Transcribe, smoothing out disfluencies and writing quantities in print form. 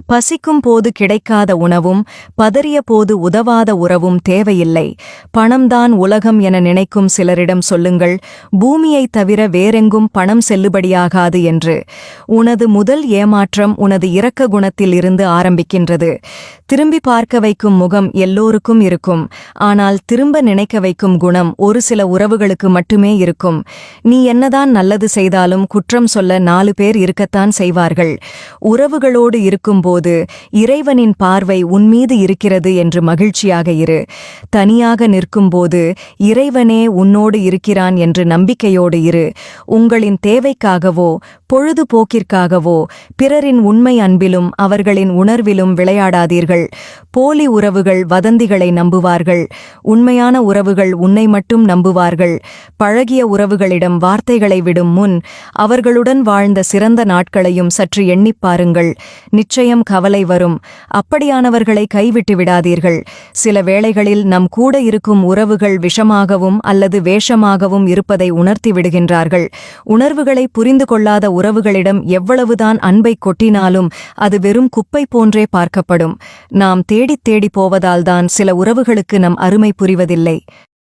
பசிக்கும் போது கிடைக்காத உணவும் பதறிய போது உதவாத உறவும் தேவையில்லை. பணம்தான் உலகம் என நினைக்கும் சிலரிடம் சொல்லுங்கள், பூமியைத் தவிர வேறெங்கும் பணம் செல்லுபடியாகாது என்று. உனது முதல் ஏமாற்றம் உனது இரக்க குணத்தில் இருந்து ஆரம்பிக்கின்றது. திரும்பி பார்க்க வைக்கும் முகம் எல்லோருக்கும் இருக்கும், ஆனால் திரும்ப நினைக்க வைக்கும் குணம் ஒரு சில உறவுகளுக்கு மட்டுமே இருக்கும். நீ என்னதான் நல்லது செய்தாலும் குற்றம் சொல்ல 4 பேர் இருக்கத்தான் செய்வார்கள். உறவுகளோடு இருக்கும்போது இறைவனின் பார்வை உன்மீது இருக்கிறது என்று மகிழ்ச்சியாக இரு. தனியாக நிற்கும்போது இறைவனே உன்னோடு இருக்கிறான் என்று நம்பிக்கையோடு இரு. உங்களின் தேவைக்காகவோ பொழுதுபோக்கிற்காகவோ பிறரின் உண்மை அன்பிலும் அவர்களின் உணர்விலும் விளையாடாதீர்கள். போலி உறவுகள் வதந்திகளை நம்புவார்கள். உண்மையான உறவுகள் உன்னை மட்டும் நம்புவார்கள். பழகிய உறவுகளிடம் வார்த்தைகளை விடும் முன் அவர்களுடன் வாழ்ந்த சிறந்த நாட்களையும் சற்று எண்ணிப் பாருங்கள். நிச்சயம் கவலை வரும். அப்படியானவர்களை கைவிட்டு விடாதீர்கள். சில வேளைகளில் நம் கூட இருக்கும் உறவுகள் விஷமாகவும் அல்லது வேஷமாகவும் இருப்பதை உணர்த்தி விடுகின்றார்கள். உணர்வுகளை புரிந்து கொள்ளாத உறவுகளிடம் எவ்வளவுதான் அன்பை கொட்டினாலும் அது வெறும் குப்பை போன்றே பார்க்கப்படும். நாம் தேடித் தேடி போவதால்தான் சில உறவுகளுக்கு நம் அருமை புரிவதில்லை.